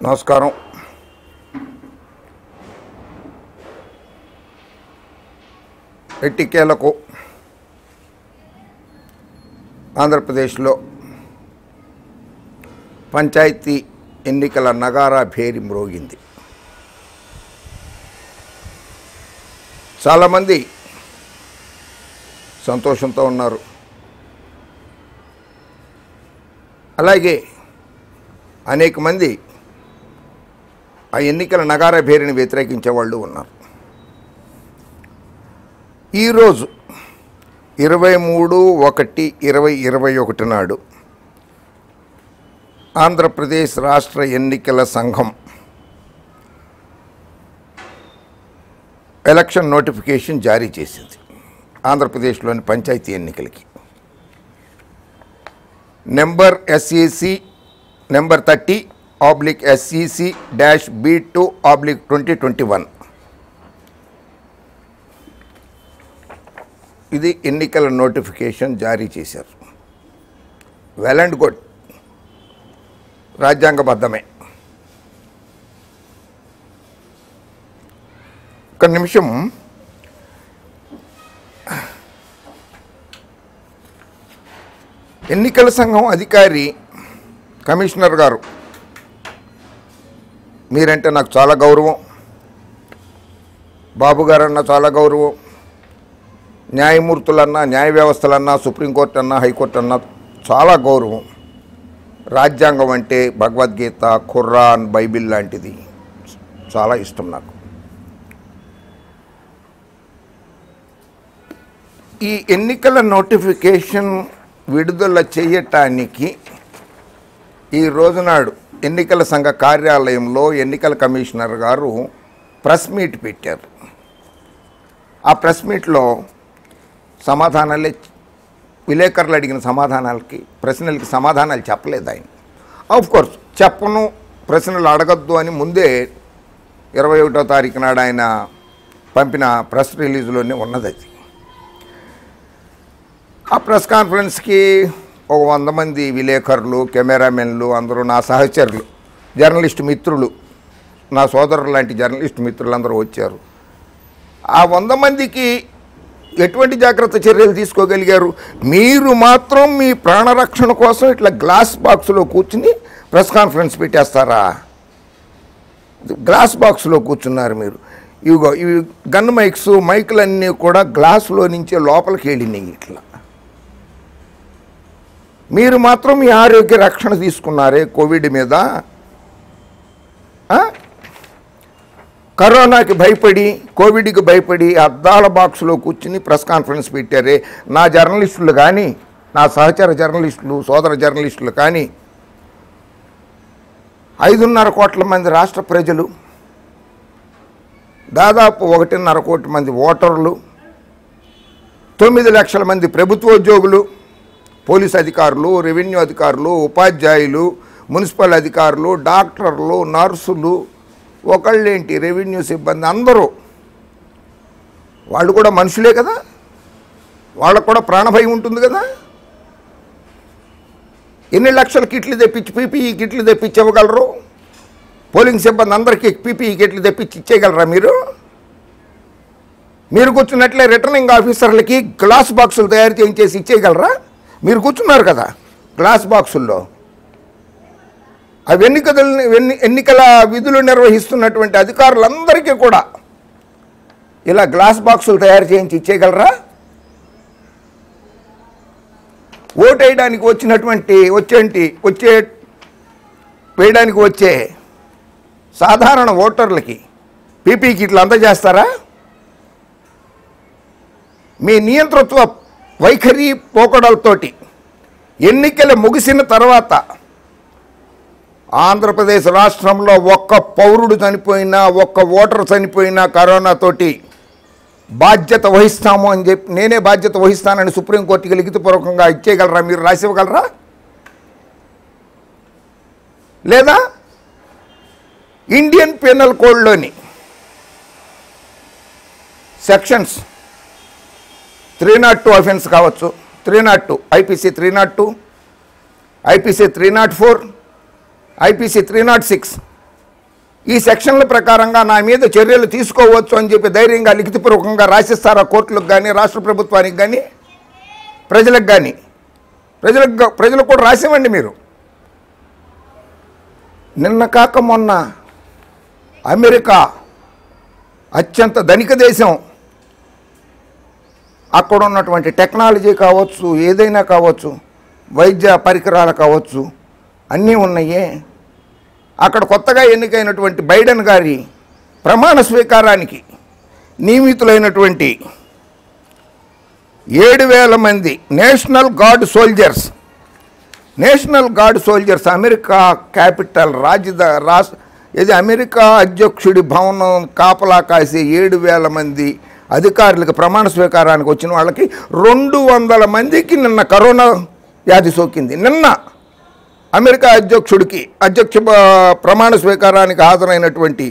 నమస్కారం. ఎట్టికేలకు ఆంధ్రప్రదేశ్లో పంచాయతీ ఎన్నికల నగారా భేరి మ్రోగింది. చాలామంది సంతోషంతో ఉన్నారు. అలాగే అనేక మంది ఆ ఎన్నికల నగారా భేరిని వ్యతిరేకించే వాళ్ళు ఉన్నారు. ఈరోజు 23/1/2021 నాడు ఆంధ్రప్రదేశ్ రాష్ట్ర ఎన్నికల సంఘం ఎలక్షన్ నోటిఫికేషన్ జారీ చేసింది. ఆంధ్రప్రదేశ్లోని పంచాయతీ ఎన్నికలకి నెంబర్ SEC నెంబర్ 30/SEC-B2/2021. ఇది ఎన్నికల నోటిఫికేషన్ జారీ చేశారు. వెల్ అండ్ గుడ్, రాజ్యాంగబద్ధమే. ఒక నిమిషం ఎన్నికల సంఘం అధికారి కమిషనర్ గారు, మీరంటే నాకు చాలా గౌరవం, బాబు గారన్నా చాలా గౌరవం, న్యాయమూర్తులన్నా, న్యాయ వ్యవస్థలన్నా, సుప్రీంకోర్టు అన్నా, హైకోర్టు అన్నా చాలా గౌరవం. రాజ్యాంగం అంటే భగవద్గీత, ఖురాన్, బైబిల్ లాంటిది చాలా ఇష్టం నాకు. ఈ ఎన్నికల నోటిఫికేషన్ విడుదల చేయటానికి ఈ రోజునాడు ఎన్నికల సంఘ కార్యాలయంలో ఎన్నికల కమిషనర్ గారు ప్రెస్ మీట్ పెట్టారు. ఆ ప్రెస్ మీట్లో సమాధానాలే, విలేకరులు అడిగిన ప్రశ్నలకి సమాధానాలు చెప్పలేదు ఆయన. ఆఫ్కోర్స్ చెప్పను, ప్రశ్నలు అడగద్దు అని ముందే 21వ తారీఖు నాడు ఆయన పంపిన ప్రెస్ రిలీజ్లోనే ఉన్నది అది. ఆ ప్రెస్ కాన్ఫరెన్స్కి ఒక 100 మంది విలేకరులు, కెమెరామెన్లు, అందరూ నా సహచరులు, జర్నలిస్ట్ మిత్రులు, నా సోదరులు లాంటి జర్నలిస్ట్ మిత్రులు అందరూ వచ్చారు. ఆ 100 మందికి ఎటువంటి జాగ్రత్త చర్యలు తీసుకోగలిగారు? మీరు మాత్రం మీ ప్రాణరక్షణ కోసం ఇట్లా గ్లాస్ బాక్స్లో కూర్చుని ప్రెస్ కాన్ఫరెన్స్ పెట్టేస్తారా? గ్లాస్ బాక్స్లో కూర్చున్నారు మీరు. ఇవి గన్ మైకులన్నీ కూడా గ్లాసులో నుంచే లోపలికి వెళ్ళినాయి. ఇట్లా మీరు మాత్రం మీ ఆరోగ్య రక్షణ తీసుకున్నారే కోవిడ్ మీద. కరోనాకి భయపడి, కోవిడ్కి భయపడి అద్దాల బాక్సులో కూర్చుని ప్రెస్ కాన్ఫరెన్స్ పెట్టారే. నా జర్నలిస్టులు కానీ, నా సహచర జర్నలిస్టులు, సోదర జర్నలిస్టులు కానీ, 5.5 కోట్ల మంది రాష్ట్ర ప్రజలు, దాదాపు 1.5 కోటి మంది ఓటర్లు, 9 లక్షల మంది ప్రభుత్వోద్యోగులు, పోలీస్ అధికారులు, రెవెన్యూ అధికారులు, ఉపాధ్యాయులు, మున్సిపల్ అధికారులు, డాక్టర్లు, నర్సులు, ఒకళ్ళేంటి రెవెన్యూ సిబ్బంది, అందరూ వాళ్ళు కూడా మనుషులే కదా, వాళ్ళకు కూడా ప్రాణభయం ఉంటుంది కదా. ఎన్ని లక్షల కిట్లు తెప్పించి, PPE కిట్లు తెప్పించి ఇవ్వగలరు? పోలింగ్ సిబ్బంది అందరికీ PPE కిట్లు తెప్పించి ఇచ్చేయగలరా మీరు? మీరు కూర్చున్నట్లే రిటర్నింగ్ ఆఫీసర్లకి గ్లాస్ బాక్సులు తయారు చేయించేసి ఇచ్చేయగలరా? మీరు కూర్చున్నారు కదా గ్లాస్ బాక్సుల్లో. అవి ఎన్నికల విధులు నిర్వహిస్తున్నటువంటి అధికారులందరికీ కూడా ఇలా గ్లాస్ బాక్సులు తయారు చేయించి ఇచ్చేయగలరా? ఓటు వేయడానికి వేయడానికి వచ్చే సాధారణ ఓటర్లకి PPE కిట్లు అందజేస్తారా? మీ నియంతృత్వ వైఖరి పోకడలతోటి ఎన్నికలు ముగిసిన తర్వాత ఆంధ్రప్రదేశ్ రాష్ట్రంలో ఒక్క పౌరుడు చనిపోయినా, ఒక్క ఓటర్ చనిపోయినా కరోనాతోటి బాధ్యత వహిస్తాము అని చెప్పి, నేనే బాధ్యత వహిస్తానని సుప్రీంకోర్టుకి లిఖితపూర్వకంగా ఇచ్చేయగలరా? మీరు రాసివ్వగలరా? లేదా ఇండియన్ పీనల్ కోడ్లోని సెక్షన్స్ 302 అఫెన్స్ కావచ్చు, 302 IPC 302, IPC 304, IPC 306 ఈ సెక్షన్ల ప్రకారంగా నా మీద చర్యలు తీసుకోవచ్చు అని చెప్పి ధైర్యంగా లిఖితపూర్వకంగా రాసిస్తారా కోర్టులకు కానీ, రాష్ట్ర ప్రభుత్వానికి కానీ, ప్రజలకు కానీ? ప్రజలకు కూడా రాసివ్వండి మీరు. నిన్న కాక మొన్న అమెరికా అత్యంత ధనిక దేశం, అక్కడ ఉన్నటువంటి టెక్నాలజీ కావచ్చు, ఏదైనా కావచ్చు, వైద్య పరికరాలు కావచ్చు, అన్నీ ఉన్నాయే. అక్కడ కొత్తగా ఎన్నికైనటువంటి బైడెన్ గారి ప్రమాణ స్వీకారానికి నియమితులైనటువంటి 7,000 మంది national guard soldiers America capital ఇది అమెరికా అధ్యక్షుడి భవనం కాపలా కాసే 7,000 మంది అధికారులకు ప్రమాణ స్వీకారానికి వచ్చిన వాళ్ళకి 200 మందికి నిన్న కరోనా వ్యాధి సోకింది. నిన్న అమెరికా అధ్యక్ష ప్రమాణ స్వీకారానికి హాజరైనటువంటి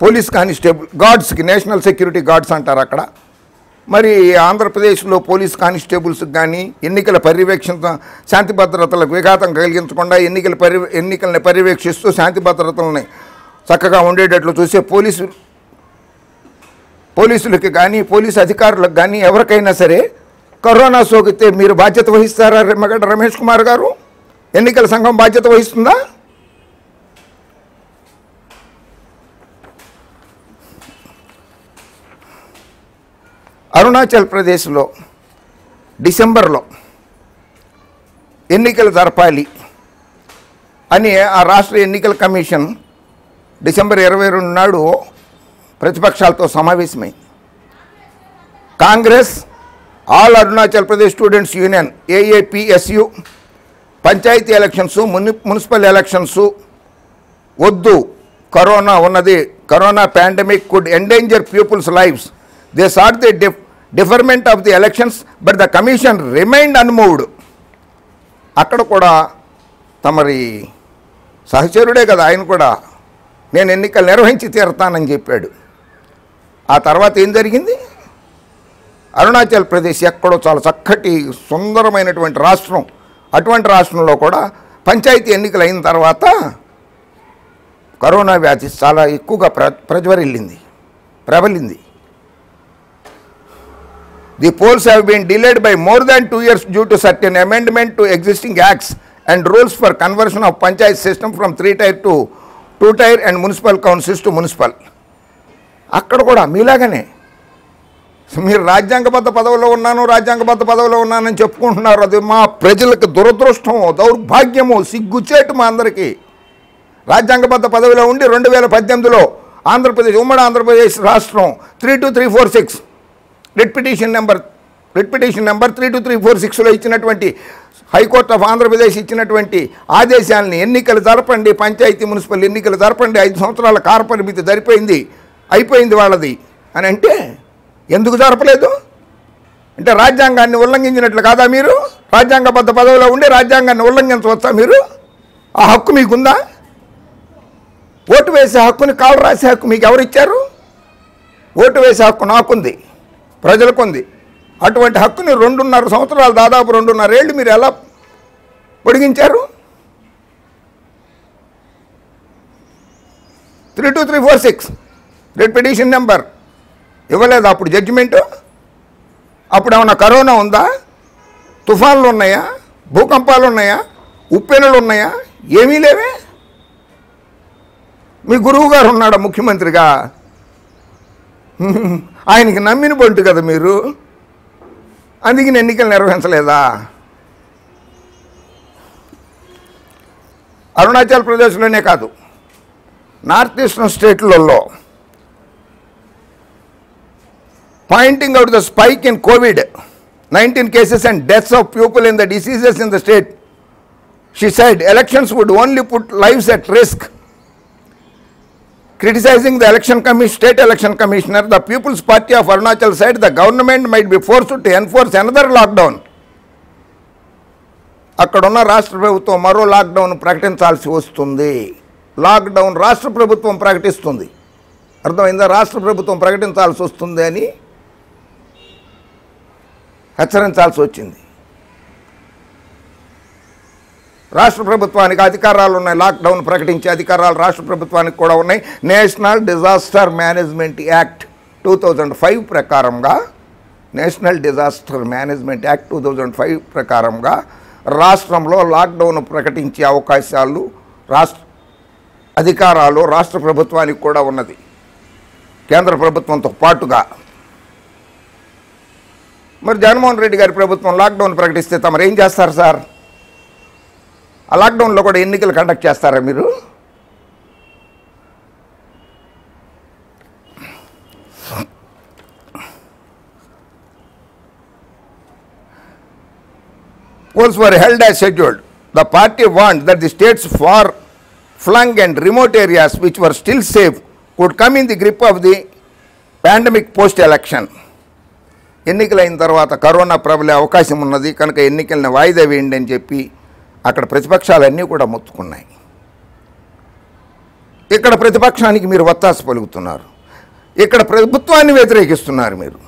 పోలీస్ కానిస్టేబుల్ గార్డ్స్కి, నేషనల్ సెక్యూరిటీ గార్డ్స్ అంటారు అక్కడ. మరి ఆంధ్రప్రదేశ్లో పోలీస్ కానిస్టేబుల్స్కి కానీ ఎన్నికల పర్యవేక్షణ, శాంతి భద్రతలకు విఘాతం కలిగించకుండా ఎన్నికల్ని పర్యవేక్షిస్తూ శాంతి భద్రతలని చక్కగా ఉండేటట్లు చూసే పోలీసులకి కానీ, పోలీసు అధికారులకు కానీ ఎవరికైనా సరే కరోనా సోకితే మీరు బాధ్యత వహిస్తారా? నిమ్మగడ్డ రమేష్ కుమార్ గారు, ఎన్నికల సంఘం బాధ్యత వహిస్తుందా? అరుణాచల్ ప్రదేశ్లో డిసెంబర్లో ఎన్నికలు జరపాలి అని ఆ రాష్ట్ర ఎన్నికల కమిషన్ డిసెంబర్ 22 నాడు ప్రతిపక్షాలతో సమావేశమైంది. Congress, all Arunachal Pradesh students union AAPSU panchayat elections, municipal elections వద్దు, కరోనా ఉన్నది, corona pandemic could endanger people's lives, they sought the deferment of the elections but the commission remained unmoved. అక్కడ కూడా తమరి సహచరుడే కదా ఆయన కూడా, నేను ఎన్నికలు నిర్వహించి తీరుతానని చెప్పాడు. ఆ తర్వాత ఏం జరిగింది? అరుణాచల్ ప్రదేశ్ ఎక్కడో చాలా చక్కటి సుందరమైనటువంటి రాష్ట్రం, అటువంటి రాష్ట్రంలో కూడా పంచాయతీ ఎన్నికలు అయిన తర్వాత కరోనా వ్యాధి చాలా ఎక్కువగా ప్రబలింది. The polls have been delayed by more than 2 years due to certain amendment to existing acts and rules for conversion of panchayat system from 3-tier to 2-tier and municipal councils to municipal. అక్కడ కూడా మీలాగనే మీరు రాజ్యాంగబద్ధ పదవిలో ఉన్నానని చెప్పుకుంటున్నారు. అది మా ప్రజలకు దురదృష్టము, దౌర్భాగ్యము, సిగ్గుచేటు మా అందరికీ. రాజ్యాంగబద్ధ పదవిలో ఉండి 2018లో ఉమ్మడి ఆంధ్రప్రదేశ్ రాష్ట్రం 32346 రిట్ పిటిషన్ నెంబర్ 32346లో ఇచ్చినటువంటి హైకోర్టు ఆఫ్ ఆంధ్రప్రదేశ్ ఇచ్చినటువంటి ఆదేశాలని ఎన్నికలు జరపండి, పంచాయతీ మున్సిపల్ ఎన్నికలు జరపండి, 5 సంవత్సరాల కాల పరిమితి అయిపోయింది వాళ్ళది అని అంటే ఎందుకు జరపలేదు? అంటే రాజ్యాంగాన్ని ఉల్లంఘించినట్లు కాదా? మీరు రాజ్యాంగబద్ధ పదవిలో ఉండి రాజ్యాంగాన్ని ఉల్లంఘించవచ్చా? మీరు ఆ హక్కు మీకుందా? ఓటు వేసే హక్కుని, కాలు రాసే హక్కు మీకు ఎవరిచ్చారు? ఓటు వేసే హక్కు నాకుంది, ప్రజలకుంది. అటువంటి హక్కుని 2.5 సంవత్సరాలు, దాదాపు 2.5 ఏళ్ళు మీరు ఎలా పొడిగించారు? 32346 రిట్ పిటిషన్ నెంబర్ ఇవ్వలేదు అప్పుడు జడ్జిమెంటు. అప్పుడు ఏమన్నా కరోనా ఉందా? తుఫాన్లు ఉన్నాయా? భూకంపాలు ఉన్నాయా? ఉప్పెనులు ఉన్నాయా? ఏమీ లేవే. మీ గురువు గారు ఉన్నాడా ముఖ్యమంత్రిగా? ఆయనకి నమ్మిన పొంటు కదా మీరు, అందుకని ఎన్నికలు నిర్వహించలేదా? అరుణాచల్ ప్రదేశ్లోనే కాదు, నార్త్ ఈస్టర్న్ స్టేట్లలో pointing out the spike in COVID-19 cases and deaths of people in the diseases in the state, she said elections would only put lives at risk. Criticizing the state election commissioner, the People's Party of Arunachal said the government might be forced to enforce another lockdown. అక్కడున్న రాష్ట్ర ప్రభుత్వం మరో lockdown ప్రకటించాల్సి వస్తుంది. Lockdown రాష్ట్ర ప్రభుత్వం ప్రకటిస్తుంది. అర్థమైందా? రాష్ట్ర ప్రభుత్వం ప్రకటించాల్సి వస్తుంది అని హెచ్చరించాల్సి వచ్చింది. రాష్ట్ర ప్రభుత్వానికి అధికారాలు ఉన్నాయి, లాక్డౌన్ ప్రకటించే అధికారాలు రాష్ట్ర ప్రభుత్వానికి కూడా ఉన్నాయి. నేషనల్ డిజాస్టర్ మేనేజ్మెంట్ యాక్ట్ 2005 ప్రకారంగా, నేషనల్ డిజాస్టర్ మేనేజ్మెంట్ యాక్ట్ 2005 ప్రకారంగా రాష్ట్రంలో లాక్డౌన్ ప్రకటించే అవకాశాలు అధికారాలు రాష్ట్ర ప్రభుత్వానికి కూడా ఉన్నది, కేంద్ర ప్రభుత్వంతో పాటుగా. మరి జగన్మోహన్ రెడ్డి గారి ప్రభుత్వం లాక్డౌన్ ప్రకటిస్తే తమరు ఏం చేస్తారు సార్? ఆ లాక్డౌన్లో కూడా ఎన్నికలు కండక్ట్ చేస్తారా మీరు? Polls were held as scheduled. The party warned that the states far-flung and remote areas which were still safe could come in the grip of the pandemic post-election. ఎన్నికలైన తర్వాత కరోనా ప్రబలే అవకాశం ఉన్నది కనుక ఎన్నికలను వాయిదా వేయండి అని చెప్పి అక్కడ ప్రతిపక్షాలన్నీ కూడా మొత్తుకున్నాయి. ఇక్కడ ప్రతిపక్షానికి మీరు వత్తాసు పలుకుతున్నారు, ఇక్కడ ప్రభుత్వాన్ని వ్యతిరేకిస్తున్నారు మీరు.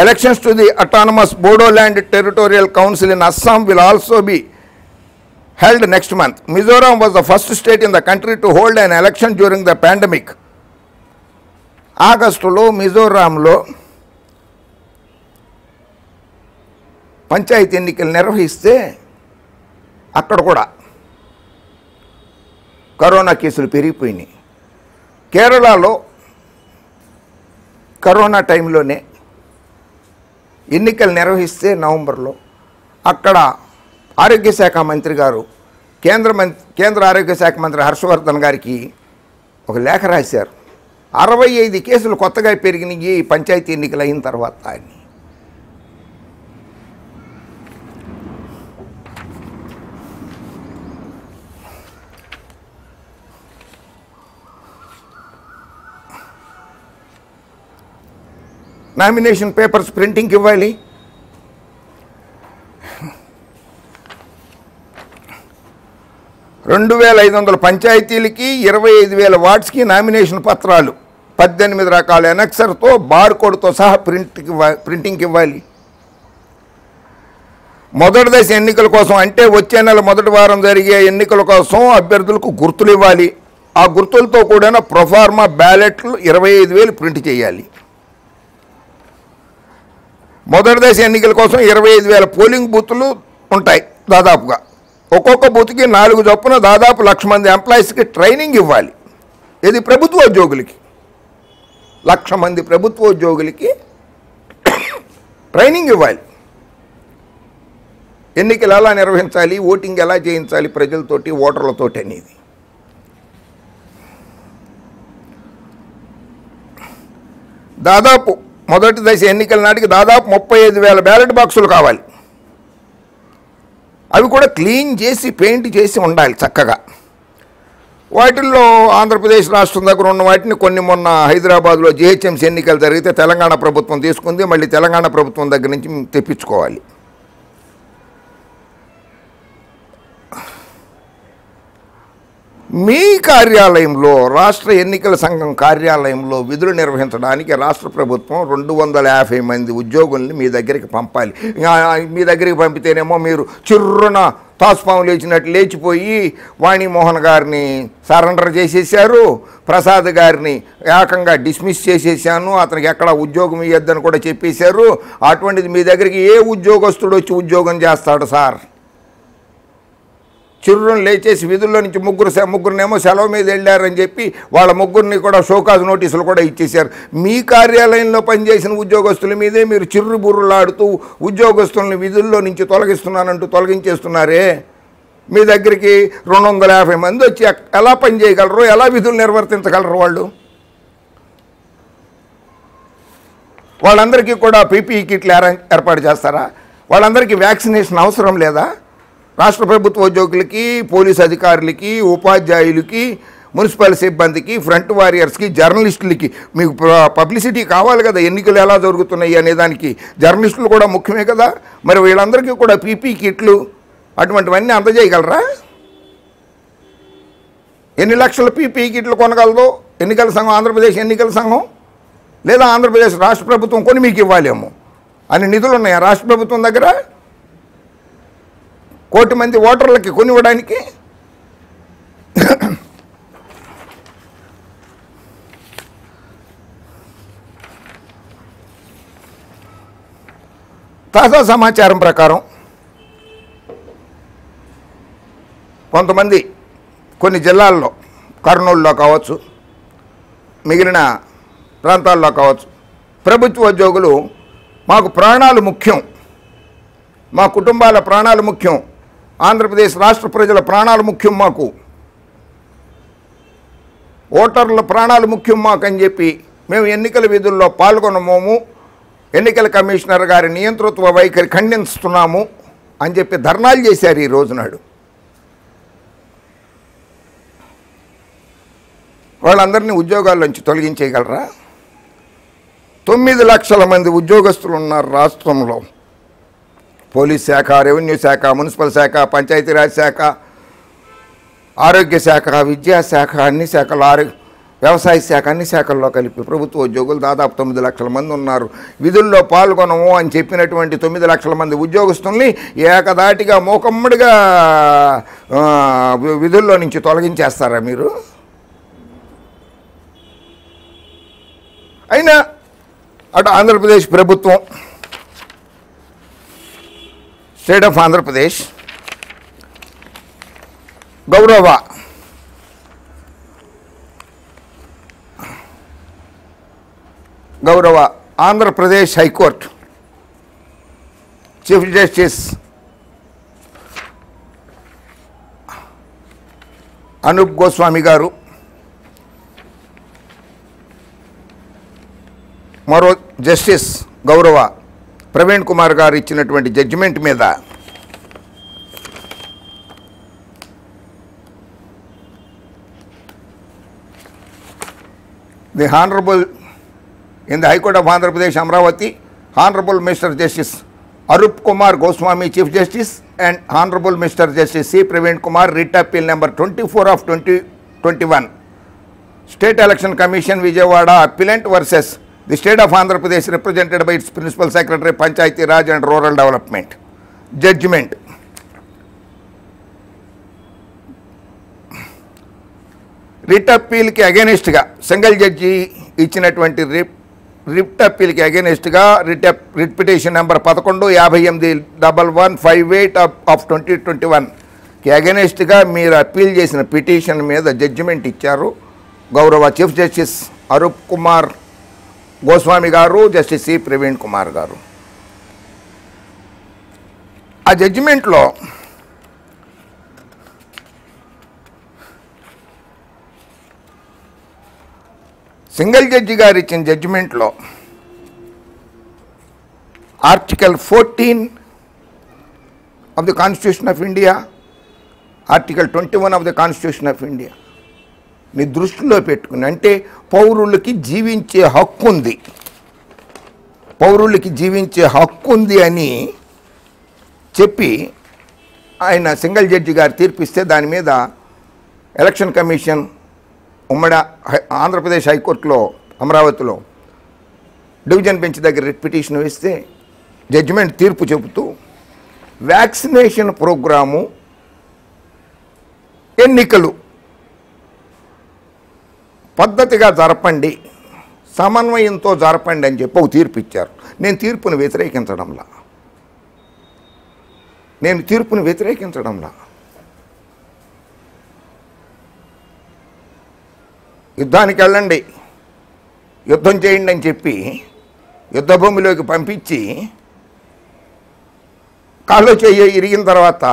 Elections to the autonomous Bodoland Territorial Council in Assam will also be held next month. Mizoram was the first state in the country to hold an election during the pandemic. ఆగస్టులో మిజోరాంలో పంచాయతీ ఎన్నికలు నిర్వహిస్తే అక్కడ కూడా కరోనా కేసులు పెరిగిపోయినాయి. కేరళలో corona టైంలోనే ఎన్నికలు నిర్వహిస్తే నవంబర్లో అక్కడ ఆరోగ్య శాఖ మంత్రి గారు కేంద్ర ఆరోగ్య శాఖ మంత్రి హర్షవర్ధన్ గారికి ఒక లేఖ రాశారు. 65 కేసులు కొత్తగా పెరిగినాయి పంచాయతీ ఎన్నికలు అయిన తర్వాత అని. నామినేషన్ పేపర్స్ ప్రింటింగ్కి ఇవ్వాలి, 2500 పంచాయతీలకి 25,000 వార్డ్స్కి నామినేషన్ పత్రాలు 18 రకాల ఎనెక్సర్తో బార్కోడ్తో సహా ప్రింటింగ్కి ఇవ్వాలి. మొదటి దశ ఎన్నికల కోసం అంటే వచ్చే నెల మొదటి వారం జరిగే ఎన్నికల కోసం అభ్యర్థులకు గుర్తులు ఇవ్వాలి. ఆ గుర్తులతో కూడిన ప్రొఫార్మా బ్యాలెట్లు 25,000 ప్రింట్ చేయాలి. మొదటి దశ ఎన్నికల కోసం 25,000 పోలింగ్ బూతులు ఉంటాయి దాదాపుగా. ఒక్కొక్క బూత్కి 4 చొప్పున దాదాపు 1,00,000 మంది ఎంప్లాయీస్కి ట్రైనింగ్ ఇవ్వాలి. ఇది ప్రభుత్వ ఉద్యోగులకి, 1,00,000 మంది ప్రభుత్వ ఉద్యోగులకి ట్రైనింగ్ ఇవ్వాలి. ఎన్నికలు ఎలా నిర్వహించాలి, ఓటింగ్ ఎలా చేయించాలి ప్రజలతోటి, ఓటర్లతోటి అనేది. దాదాపు మొదటి దశ ఎన్నికల నాటికి దాదాపు 35,000 బ్యాలెట్ బాక్సులు కావాలి. అవి కూడా క్లీన్ చేసి పెయింట్ చేసి ఉండాలి చక్కగా. వాటిల్లో ఆంధ్రప్రదేశ్ రాష్ట్రం దగ్గర ఉన్న వాటిని కొన్ని మొన్న హైదరాబాద్లో జిహెచ్ఎంసీ ఎన్నికలు జరిగితే తెలంగాణ ప్రభుత్వం తీసుకుంది, మళ్ళీ తెలంగాణ ప్రభుత్వం దగ్గర నుంచి తెప్పించుకోవాలి. మీ కార్యాలయంలో, రాష్ట్ర ఎన్నికల సంఘం కార్యాలయంలో విధులు నిర్వహించడానికి రాష్ట్ర ప్రభుత్వం 250 మంది ఉద్యోగుల్ని మీ దగ్గరికి పంపాలి. మీ దగ్గరికి పంపితేనేమో మీరు చిర్రున తాసుపాము లేచినట్టు లేచిపోయి వాణిమోహన్ గారిని సరెండర్ చేసేసారు, ప్రసాద్ గారిని ఏకంగా డిస్మిస్ చేసేసాను, అతనికి ఎక్కడ ఉద్యోగం ఇవ్వద్దని కూడా చెప్పేశారు. అటువంటిది మీ దగ్గరికి ఏ ఉద్యోగస్తుడు వచ్చి ఉద్యోగం చేస్తాడు సార్? చిరుని లేచేసి విధుల్లో నుంచి ముగ్గురునేమో సెలవు మీద వెళ్ళారని చెప్పి వాళ్ళ ముగ్గురిని కూడా షోకాజ్ నోటీసులు కూడా ఇచ్చేశారు. మీ కార్యాలయంలో పనిచేసిన ఉద్యోగస్తుల మీదే మీరు చిర్రు బుర్రులాడుతూ ఉద్యోగస్తుల్ని విధుల్లో నుంచి తొలగిస్తున్నానంటూ తొలగించేస్తున్నారే. మీ దగ్గరికి 250 మంది వచ్చి ఎలా పనిచేయగలరు, ఎలా విధులు నిర్వర్తించగలరు? వాళ్ళందరికీ కూడా పీపీఈ కిట్లు ఏర్పాటు చేస్తారా? వాళ్ళందరికీ వ్యాక్సినేషన్ అవసరం లేదా? రాష్ట్ర ప్రభుత్వ ఉద్యోగులకి, పోలీసు అధికారులకి, ఉపాధ్యాయులకి, మున్సిపల్ సిబ్బందికి, ఫ్రంట్ వారియర్స్కి, జర్నలిస్టులకి మీకు పబ్లిసిటీ కావాలి కదా, ఎన్నికలు ఎలా జరుగుతున్నాయి అనేదానికి జర్నలిస్టులు కూడా ముఖ్యమే కదా. మరి వీళ్ళందరికీ కూడా పీపీ కిట్లు అటువంటివన్నీ అందజేయగలరా? ఎన్ని లక్షల పీపీ కిట్లు కొనగలదో ఎన్నికల సంఘం, ఆంధ్రప్రదేశ్ ఎన్నికల సంఘం? లేదా ఆంధ్రప్రదేశ్ రాష్ట్ర ప్రభుత్వం కొని మీకు ఇవ్వాలేమో అని నిధులు ఉన్నాయా రాష్ట్ర ప్రభుత్వం దగ్గర? కోటి మంది ఓటర్లకి కొనివ్వడానికి. తాజా సమాచారం ప్రకారం కొంతమంది కొన్ని జిల్లాల్లో, కర్నూలులో కావచ్చు, మిగిలిన ప్రాంతాల్లో కావచ్చు, ప్రభుత్వ ఉద్యోగులు మాకు ప్రాణాలు ముఖ్యం, మా కుటుంబాల ప్రాణాలు ముఖ్యం, ఆంధ్రప్రదేశ్ రాష్ట్ర ప్రజల ప్రాణాలు ముఖ్యం, మాకు ఓటర్ల ప్రాణాలు ముఖ్యం మాకు అని చెప్పి మేము ఎన్నికల విధుల్లో పాల్గొనమోము, ఎన్నికల కమిషనర్ గారి నియంతృత్వ వైఖరి ఖండిస్తున్నాము అని చెప్పి ధర్నాలు చేశారు ఈ రోజునాడు. వాళ్ళందరినీ ఉద్యోగాల్లోంచి తొలగించేయగలరా? 9 లక్షల మంది ఉద్యోగస్తులు ఉన్నారు రాష్ట్రంలో. పోలీస్ శాఖ, రెవెన్యూ శాఖ, మున్సిపల్ శాఖ, పంచాయతీరాజ్ శాఖ, ఆరోగ్య శాఖ, విద్యాశాఖ, అన్ని శాఖలు, వ్యవసాయ శాఖ, అన్ని శాఖల్లో కలిపి ప్రభుత్వ ఉద్యోగులు దాదాపు 9 లక్షల మంది ఉన్నారు. విధుల్లో పాల్గొనము అని చెప్పినటువంటి 9 లక్షల మంది ఉద్యోగస్తుల్ని ఏకదాటిగా మూకమ్మడిగా విధుల్లో నుంచి తొలగించేస్తారా మీరు? అయినా అటు ఆంధ్రప్రదేశ్ ప్రభుత్వం, స్టేట్ ఆఫ్ ఆంధ్రప్రదేశ్ గౌరవ Andhra Pradesh high court chief justice Anoop Goswami గారు, మరో జస్టిస్ గౌరవ ప్రవీణ్ కుమార్ గారు ఇచ్చినటువంటి జడ్జిమెంట్ మీద the honourable in the High Court of Andhra Pradesh, Amravati, Honorable Mr. Justice Arup Kumar Goswami, Chief Justice, and Honorable Mr. Justice C. Praveen Kumar, Writ Appeal number 24 of 2021. State Election Commission, Vijayawada, Appellant versus the State of Andhra Pradesh, represented by its Principal Secretary, Panchayati Raj and Rural Development. Judgment. Writ Appeal ki against ga single judge ఇచ్చినటువంటి writ అప్పీల్కి అగెనిస్ట్గా writ petition number 11581158 of 2021కి అగెనిస్ట్గా మీరు appeal చేసిన petition మీద judgment ఇచ్చారు గౌరవ చీఫ్ జస్టిస్ అరూప్ కుమార్ గోస్వామి గారు, జస్టిస్ సి ప్రవీణ్ కుమార్ గారు. ఆ జడ్జిమెంట్లో సింగిల్ జడ్జి గారు ఇచ్చిన జడ్జిమెంట్లో article 14 of the constitution of India, article 21 of the constitution of India ని దృష్టిలో పెట్టుకుని, అంటే పౌరులకి జీవించే హక్కు ఉంది, పౌరులకి జీవించే హక్కు ఉంది అని చెప్పి ఆయన సింగిల్ జడ్జి గారు తీర్పిస్తే దాని మీద ఎలక్షన్ కమిషన్ ఉమ్మడి ఆంధ్రప్రదేశ్ హైకోర్టులో అమరావతిలో డివిజన్ బెంచ్ దగ్గర రిట్ పిటిషన్ వేస్తే జడ్జిమెంట్ తీర్పు చెబుతూ వ్యాక్సినేషన్ ప్రోగ్రాము, ఎన్నికలు పద్ధతిగా జరపండి, సమన్వయంతో జరపండి అని చెప్పి ఒక తీర్పు ఇచ్చారు. నేను తీర్పును వ్యతిరేకించడంలా యుద్ధానికి వెళ్ళండి, యుద్ధం చేయండి అని చెప్పి యుద్ధభూమిలోకి పంపించి కాళ్ళు చెయ్యి ఇరిగిన తర్వాత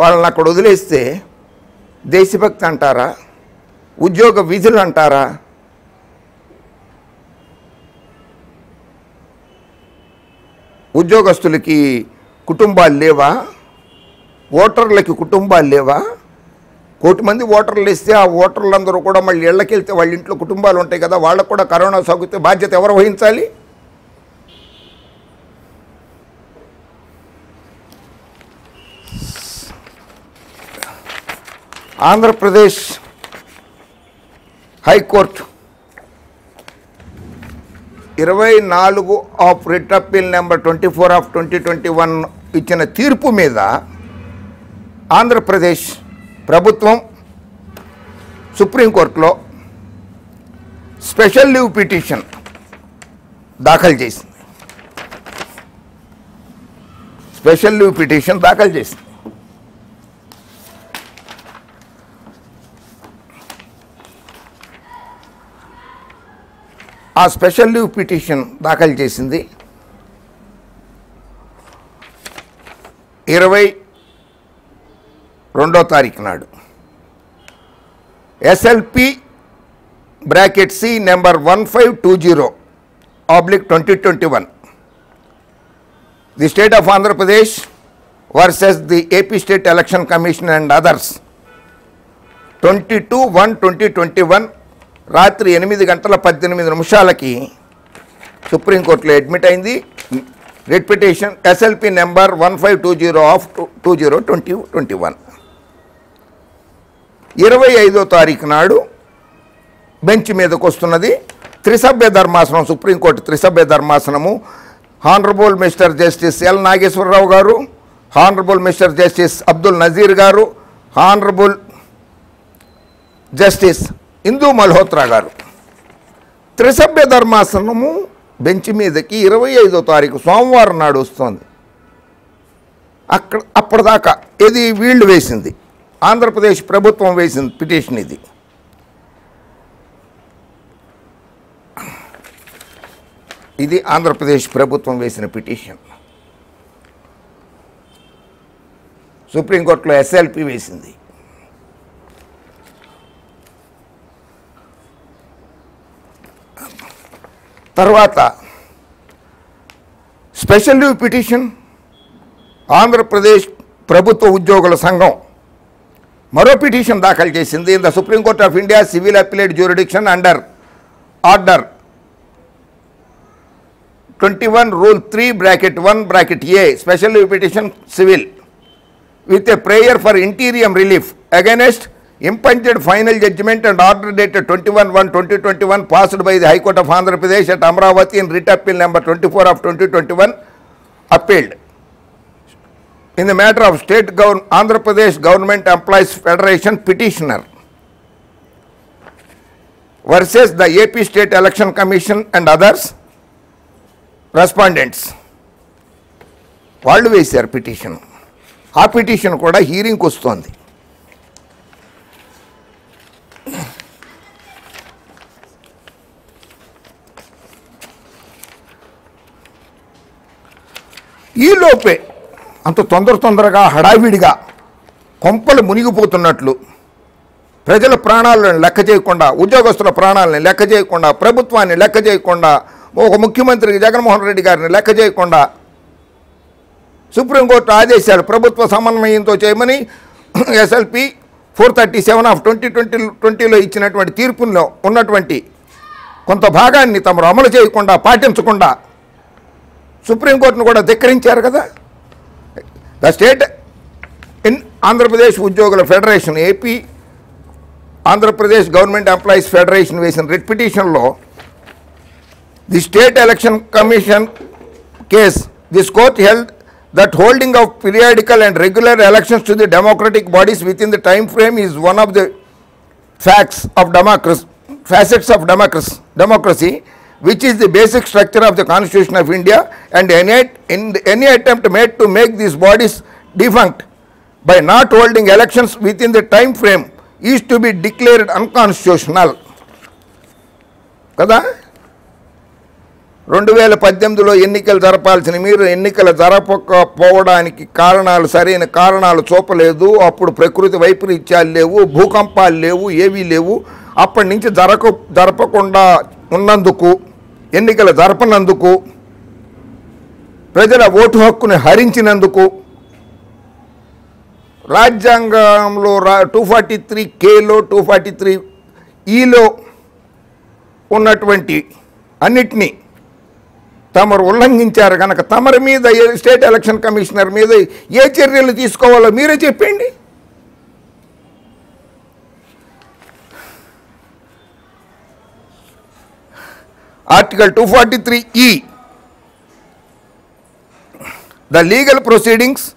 వాళ్ళని అక్కడ వదిలేస్తే దేశభక్తి అంటారా? ఉద్యోగ విధులు అంటారా? ఉద్యోగస్తులకి కుటుంబాలు లేవా? ఓటర్లకి కుటుంబాలు లేవా? 1 కోటి మంది ఓటర్లు ఇస్తే ఆ ఓటర్లందరూ కూడా మళ్ళీ ఇళ్ళకి వెళ్తే వాళ్ళ ఇంట్లో కుటుంబాలు ఉంటాయి కదా, వాళ్ళకు కూడా కరోనా సోకితే బాధ్యత ఎవరు వహించాలి? Andhra Pradesh high court 24 of writ appeal number 24 of 2021 ఇచ్చిన తీర్పు మీద ఆంధ్రప్రదేశ్ ప్రభుత్వం సుప్రీంకోర్టులో స్పెషల్ లీవ్ పిటిషన్ దాఖలు చేసింది. స్పెషల్ లీవ్ పిటిషన్ దాఖలు చేసింది. ఆ స్పెషల్ లీవ్ పిటిషన్ దాఖలు చేసింది 22వ తారీఖు నాడు. SLP C number 1520/2021 the state of Andhra Pradesh versus the AP state election commission and others 22/1/2021 రాత్రి 8:18 సుప్రీంకోర్టులో అడ్మిట్ అయింది. Writ petition SLP number 1520/2021. 25వ తారీఖు నాడు బెంచ్ మీదకు వస్తున్నది. త్రిసభ్య ధర్మాసనం, సుప్రీంకోర్టు త్రిసభ్య ధర్మాసనము honourable mister justice L Nageswara Rao గారు, honourable mister justice Abdul Nazeer గారు, హానరబుల్ జస్టిస్ ఇందూ మల్హోత్రా గారు. త్రిసభ్య ధర్మాసనము బెంచ్ మీదకి 25వ తారీఖు సోమవారం నాడు వస్తుంది. అప్పటిదాకా ఇది వీళ్ళు వేసింది, ఆంధ్రప్రదేశ్ ప్రభుత్వం వేసింది పిటిషన్. ఇది ఆంధ్రప్రదేశ్ ప్రభుత్వం వేసిన పిటిషన్. సుప్రీంకోర్టులో SLP వేసింది. తర్వాత స్పెషల్ లీవ్ పిటిషన్ ఆంధ్రప్రదేశ్ ప్రభుత్వ ఉద్యోగుల సంఘం మరో పిటిషన్ దాఖలు చేసింది. In the Supreme Court of India civil appellate jurisdiction under order 21 Rule 3(1)(a special leave petition civil with a prayer for interim relief against impunged final judgment and order dated 21/1/2021 passed by the High Court of Andhra Pradesh at Amravati in writ appeal number 24/2021 appealed in the matter of Andhra Pradesh Government Employees Federation petitioner versus the AP State Election Commission and others respondents వాళ్ళు వేశారు petition. ఆ petition కూడా హీరింగ్కి వస్తుంది. ఈలోపే అంత తొందరగా హడావిడిగా కొంపలు మునిగిపోతున్నట్లు ప్రజల ప్రాణాలను లెక్క చేయకుండా, ఉద్యోగస్తుల ప్రాణాలను లెక్క చేయకుండా, ప్రభుత్వాన్ని లెక్క చేయకుండా, ఒక ముఖ్యమంత్రికి జగన్మోహన్ రెడ్డి గారిని లెక్క చేయకుండా సుప్రీంకోర్టు ఆదేశాలు ప్రభుత్వ సమన్వయంతో చేయమని SLP 437/2020లో ఇచ్చినటువంటి తీర్పుల్లో ఉన్నటువంటి కొంత భాగాన్ని తమరు అమలు చేయకుండా, పాటించకుండా సుప్రీంకోర్టును కూడా ధిక్కరించారు కదా. ద స్టేట్ ఇన్ ఆంధ్రప్రదేశ్ ఉద్యోగుల federation, AP Andhra Pradesh government employees federation వేసిన రిట్ పిటిషన్లో the State Election Commission case, this court held that holding of periodical and regular elections to the democratic bodies within the time frame is one of the facets of democracy, which is the basic structure of the Constitution of India, and any attempt made to make these bodies defunct by not holding elections within the time frame is to be declared unconstitutional. కదా 2018లో ఎన్నికలు జరపాల్సిన మీరు ఎన్నికలు జరపకపోవడానికి సరైన కారణాలు చూపలేదు. అప్పుడు ప్రకృతి వైపరీత్యాలు లేవు, భూకంపాలు లేవు, ఏవీ లేవు. అప్పటి నుంచి జరపకుండా ఉన్నందుకు, ఎన్నికలు జరపనందుకు, ప్రజల ఓటు హక్కుని హరించినందుకు, రాజ్యాంగంలో 243Kలో 243Eలో ఉన్నటువంటి అన్నిటినీ తమరు ఉల్లంఘించారు కనుక తమరి మీద, స్టేట్ ఎలక్షన్ కమిషనర్ మీద ఏ చర్యలు తీసుకోవాలో మీరే చెప్పండి. Article 243E, the legal proceedings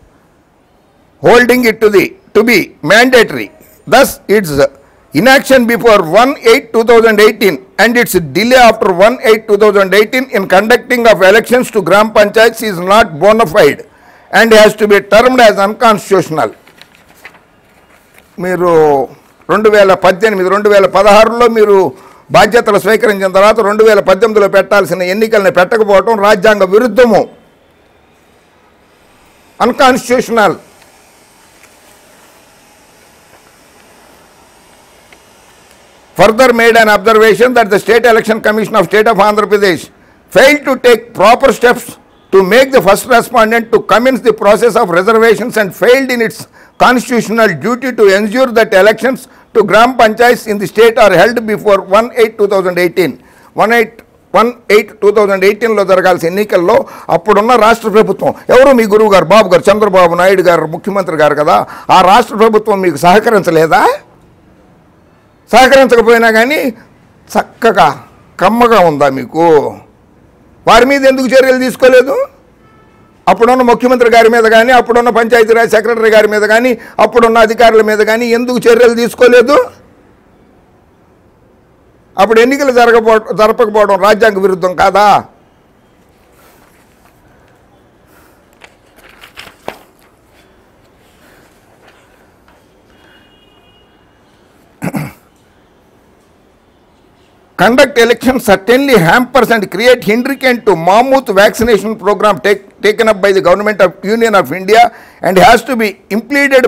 holding it to be mandatory. Thus, its inaction before 1/8/2018 and its delay after 1/8/2018 in conducting of elections to Gram Panchayats is not bona fide and has to be termed as unconstitutional. మీరు 2016లో మీరు బాధ్యతలు స్వీకరించిన తర్వాత 2018లో పెట్టాల్సిన ఎన్నికలను పెట్టకపోవడం రాజ్యాంగ విరుద్ధము, unconstitutional. Further made an observation that the State Election Commission of State of Andhra Pradesh failed to take proper steps to make the first respondent to commence the process of reservations and failed in its constitutional duty to ensure that elections to Gram Panchayats in the state are held before 1/8/2018. 1/8/2018లో జరగాల్సిన ఎన్నికల్లో అప్పుడున్న రాష్ట్ర ప్రభుత్వం, ఎవరు మీ గురువు గారు బాబు గారు చంద్రబాబు నాయుడు గారు ముఖ్యమంత్రి గారు కదా, ఆ రాష్ట్ర ప్రభుత్వం మీకు సహకరించలేదా? సహకరించకపోయినా కానీ చక్కగా కమ్మగా ఉందా మీకు? వారి మీద ఎందుకు చర్యలు తీసుకోలేదు? అప్పుడున్న ముఖ్యమంత్రి గారి మీద కానీ, అప్పుడున్న పంచాయతీరాజ్ సెక్రటరీ గారి మీద కానీ, అప్పుడున్న అధికారుల మీద కానీ ఎందుకు చర్యలు తీసుకోలేదు? అప్పుడు ఎన్నికలు జరపకపోవడం రాజ్యాంగ విరుద్ధం కాదా? Conduct elections certainly hampers and create hindrance to mammoth vaccination program taken up by the Government of Union of India and has to be implemented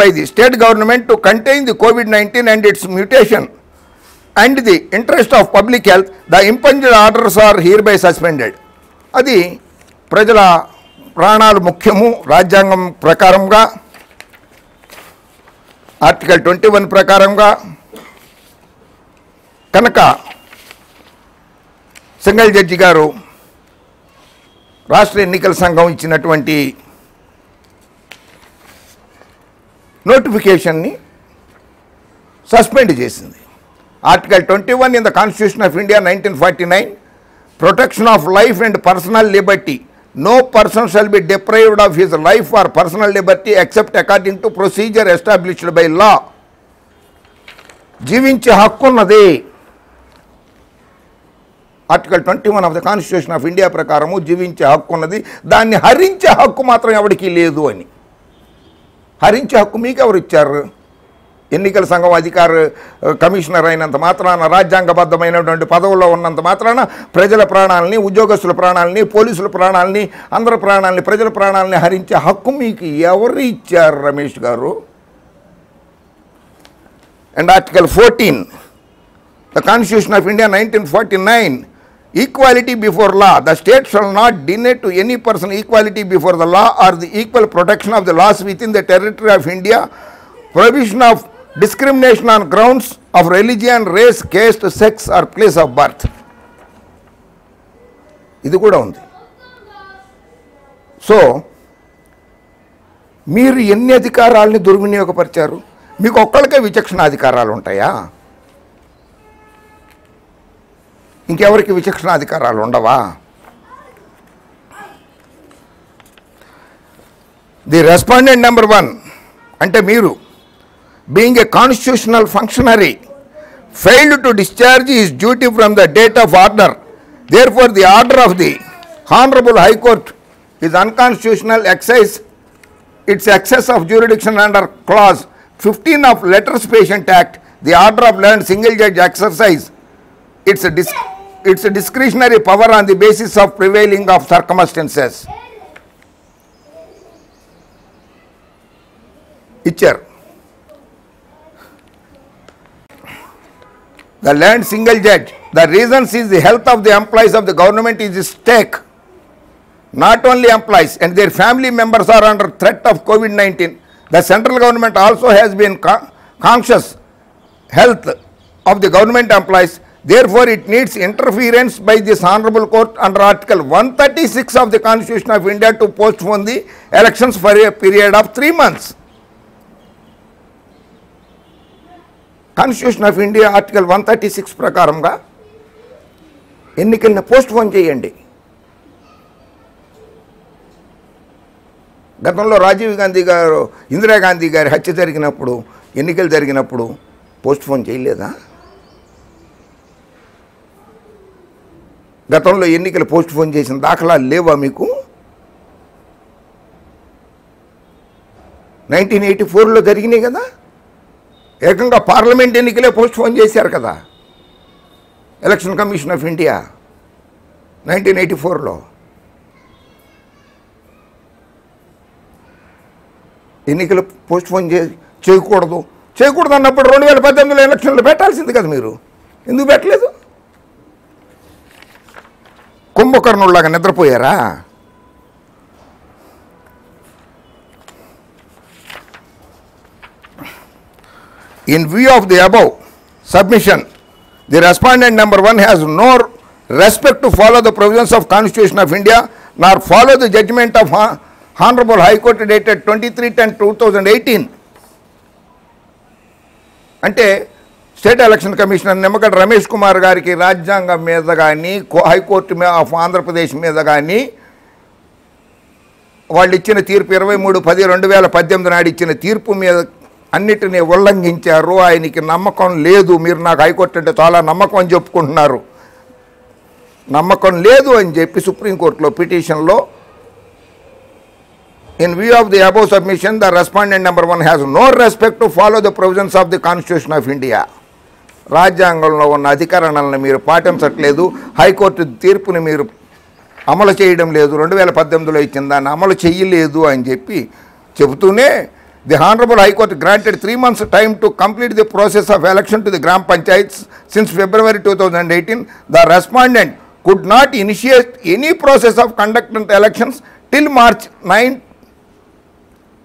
by the state government to contain the COVID-19 and its mutation and the interest of public health. The impunged orders are hereby suspended. అది ప్రజల ప్రాణాలు ముఖ్యము రాజ్యాంగం ప్రకారంగా article 21 ప్రకారంగా కనుక single judge గారు రాష్ట్ర ఎన్నికల సంఘం ఇచ్చినటువంటి నోటిఫికేషన్ని సస్పెండ్ చేసింది. Article 21 in the constitution of India 1949 protection of life and personal liberty. No person shall be deprived of his life or personal liberty except according to procedure established by law. జీవించే హక్కున్నది article 21 of the constitution of India ప్రకారము జీవించే హక్కు ఉన్నది, దాన్ని హరించే హక్కు మాత్రం ఎవరికీ లేదు అని. హరించే హక్కు మీకు ఎవరు ఇచ్చారు? ఎన్నికల సంఘం అధికార కమిషనర్ అయినంత మాత్రాన, రాజ్యాంగబద్ధమైనటువంటి పదవుల్లో ఉన్నంత మాత్రాన ప్రజల ప్రాణాలని, ఉద్యోగస్తుల ప్రాణాలని, పోలీసుల ప్రాణాలని, అందరి ప్రాణాలని, ప్రజల ప్రాణాలని హరించే హక్కు మీకు ఎవరు ఇచ్చారు రమేష్ గారు? And article 14 the constitution of India 1949 equality before law. The state shall not deny to any person equality before the law or the equal protection of the laws within the territory of India. Prohibition of discrimination on grounds of religion, race, caste, sex or place of birth. ఇది కూడా ఉంది. So మీరు ఎన్ని అధికారాలని దుర్వినియోగపరిచారు? మీకు ఒక్కళ్ళకే విచక్షణ అధికారాలు ఉంటాయా? ఇంకెవరికి విచక్షణ అధికారాలు ఉండవా? ది రెస్పాండెంట్ నెంబర్ 1 అంటే మీరు being a constitutional functionary failed to discharge his duty from the date of order. Therefore the order of the honourable high court is unconstitutional excise its excess of jurisdiction under clause 15 of Letters Patient Act. The order of learned single judge exercise its discretionary power on the basis of prevailing of circumstances. ఇచ్చారు. The learned single judge, the reasons is the health of the employees of the government is at stake. Not only employees and their family members are under threat of COVID-19. The central government also has been conscious health of the government employees. Therefore, it needs interference by this honorable court under Article 136 of the Constitution of India to postpone the elections for a period of 3 months. Constitution of India Article 136 ప్రకారంగా ఎన్నికలను postpone చేయండి. గతంలో రాజీవ్ గాంధీ గారు, ఇందిరాగాంధీ గారి హత్య జరిగినప్పుడు, ఎన్నికలు జరిగినప్పుడు పోస్ట్పోన్ చేయలేదా? గతంలో ఎన్నికలు పోస్ట్పోన్ చేసిన దాఖలాలు లేవా మీకు? 1984లో జరిగినాయి కదా, ఏకంగా పార్లమెంట్ ఎన్నికలే పోస్ట్పోన్ చేశారు కదా ఎలక్షన్ కమిషన్ ఆఫ్ ఇండియా 1984లో. ఎన్నికలు పోస్ట్పోన్ చేయకూడదు అన్నప్పుడు 2018లో ఎలక్షన్లు పెట్టాల్సింది కదా, మీరు ఎందుకు పెట్టలేదు? కుంభకర్ణుల్లాగా నిద్రపోయారా? In view of the above submission, the respondent number 1 has no respect to follow the provisions of Constitution of India nor follow the judgment of Honorable High Court dated 23/10/2018. అంటే state election commissioner Nimmagadda Ramesh Kumar గారికి రాజ్యాంగం మీద కానీ high court of Andhra Pradesh మీద కానీ వాళ్ళు ఇచ్చిన తీర్పు 23/10/2018 నాడు ఇచ్చిన తీర్పు మీద అన్నిటినీ ఉల్లంఘించారు. ఆయనకి నమ్మకం లేదు. మీరు నాకు హైకోర్టు అంటే చాలా నమ్మకం అని చెప్పుకుంటున్నారు. నమ్మకం లేదు అని చెప్పి సుప్రీంకోర్టులో పిటిషన్లో in view of the above submission, the respondent number 1 has no respect to follow the provisions of the Constitution of India. రాజ్యాంగంలో ఉన్న అధికరణలను మీరు పాటించట్లేదు. హైకోర్టు తీర్పుని మీరు అమలు చేయడం లేదు. 2018లో ఇచ్చిన దాన్ని అమలు చేయలేదు అని చెప్పి చెబుతూనే the Honorable High Court granted 3 months time to complete the process of election to the Gram Panchayats since February 2018. The respondent could not initiate any process of conducting elections till March 9,